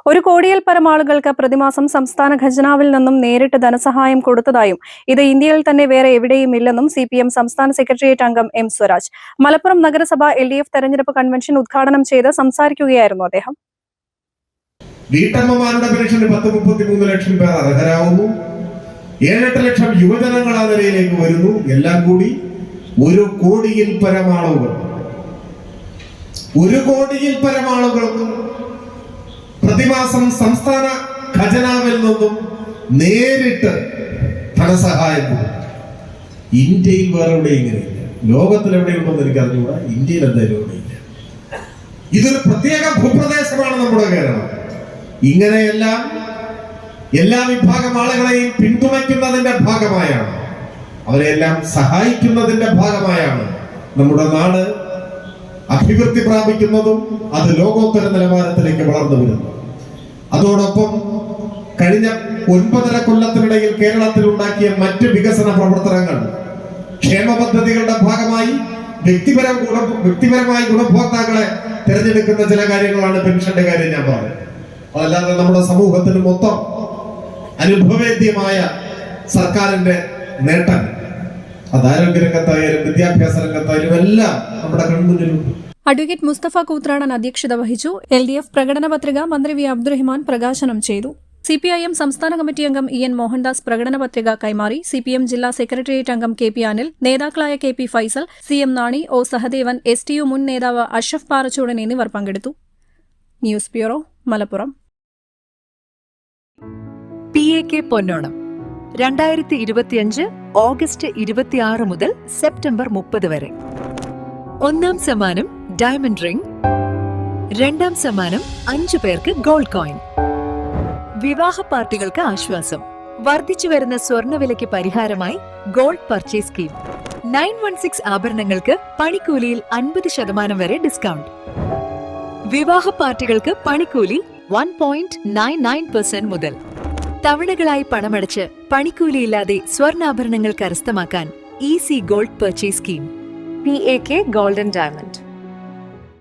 1 കോടിയിൽ പരം ആളുകൾക്ക് പ്രതിമാസം സംസ്ഥാന ഖജനാവിൽ നിന്നും നേരിട്ട് ധനസഹായം കൊടുത്തതായും ഇത് ഇന്ത്യയിൽ തന്നെ വേറെ എവിടെയും ഇല്ലെന്നും CPM സംസ്ഥാന സെക്രട്ടേറിയറ്റ് അംഗം M. സ്വരാജ് മലപ്പുറം നഗരസഭ LDF തെരഞ്ഞെടുപ്പ് കൺവെൻഷൻ ഉദ്ഘാടനം ചെയ്ത് സംസാരിക്കുകയായിരുന്നു അദ്ദേഹം. വീട്ടമ്മമാരുടെ പെൻഷന് 10-33 ലക്ഷം പേർ അർഹരാകുന്നു. 7-8 ലക്ഷം യുവജനങ്ങൾ ആ നിലയിലേക്ക് വരുന്നു. എല്ലാം കൂടി 1 കോടിയിൽ പരം ആളുകൾ 1 കോടിയിൽ പരം ആളുകൾക്ക് പ്രതിമാസം സംസ്ഥാന ഖജനാവിൽ നിന്നും നേരിട്ട് ധനസഹായം. ഇന്ത്യയിൽ വേറെ എവിടെയും ഇങ്ങനെയില്ല. ലോകത്തിൽ എവിടെയുണ്ടെന്ന് എനിക്ക് അറിഞ്ഞുകൂടാ. ഇന്ത്യയിൽ എന്തായാലും എവിടെയില്ല. ഇതൊരു പ്രത്യേക ഭൂപ്രദേശമാണ് നമ്മുടെ കേരളം. ഇങ്ങനെയെല്ലാം എല്ലാ വിഭാഗം ആളുകളെയും പിന്തുണയ്ക്കുന്നതിന്റെ ഭാഗമായാണ്, അവരെല്ലാം സഹായിക്കുന്നതിന്റെ ഭാഗമായാണ് നമ്മുടെ നാട് അഭിവൃദ്ധി പ്രാപിക്കുന്നതും അത് ലോകോത്തര നിലവാരത്തിലേക്ക് വളർന്നു വരുന്നു. അതോടൊപ്പം കഴിഞ്ഞ 9.5 കൊല്ലത്തിനിടയിൽ കേരളത്തിൽ ഉണ്ടാക്കിയ മറ്റ് വികസന പ്രവർത്തനങ്ങൾ, ക്ഷേമ പദ്ധതികളുടെ ഭാഗമായി വ്യക്തിപരമായി ഗുണഭോക്താക്കളെ തിരഞ്ഞെടുക്കുന്ന ചില കാര്യങ്ങളാണ് പെൻഷന്റെ കാര്യം ഞാൻ പറഞ്ഞത്. അതല്ലാതെ നമ്മുടെ സമൂഹത്തിന് മൊത്തം അനുഭവേദ്യമായ സർക്കാരിന്റെ നേട്ടം അത് ആരോഗ്യരംഗത്തായാലും വിദ്യാഭ്യാസ രംഗത്തായാലും എല്ലാം നമ്മുടെ കൺമുന്നിലുണ്ട്. അഡ്വക്കേറ്റ് മുസ്തഫ കൂത്രാടൻ അധ്യക്ഷത വഹിച്ചു. LDF പ്രകടന പത്രിക മന്ത്രി V. അബ്ദുറഹിമാൻ പ്രകാശനം ചെയ്തു. CPIM സംസ്ഥാന കമ്മിറ്റി അംഗം EN മോഹൻദാസ് പ്രകടന പത്രിക കൈമാറി. CPM ജില്ലാ സെക്രട്ടേറിയറ്റ് അംഗം KP അനിൽ, നേതാക്കളായ KP Faisal, CM Nani, O. Sahadevan, STU മുൻ നേതാവ് അഷ്റഫ് പാറച്ചൂടൻ എന്നിവർ പങ്കെടുത്തു. News bureau, Malappuram. PAK പൊന്നോണം 2025 ഓഗസ്റ്റ് 26 മുതൽ സെപ്റ്റംബർ 30 വരെ. 1-ാം സമ്മാനം ഡയമണ്ട് റിംഗ്, 2-ാം സമ്മാനം 5 പേർക്ക് ഗോൾഡ് കോയിൻ. വിവാഹ പാർട്ടികൾക്ക് ആശ്വാസം. വർദ്ധിച്ചുവരുന്ന സ്വർണ്ണവിലയ്ക്ക് പരിഹാരമായി ഗോൾഡ് പർച്ചേസ് സ്കീം. 916 ആഭരണങ്ങൾക്ക് പണിക്കൂലിയിൽ 50% വരെ ഡിസ്കൗണ്ട്. വിവാഹ പാർട്ടികൾക്ക് പണിക്കൂലി 1.99% മുതൽ. തവണകളായി പണമടച്ച് പണിക്കൂലിയില്ലാതെ സ്വർണ്ണാഭരണങ്ങൾ കരസ്ഥമാക്കാൻ easy gold purchase scheme. PAK golden diamond.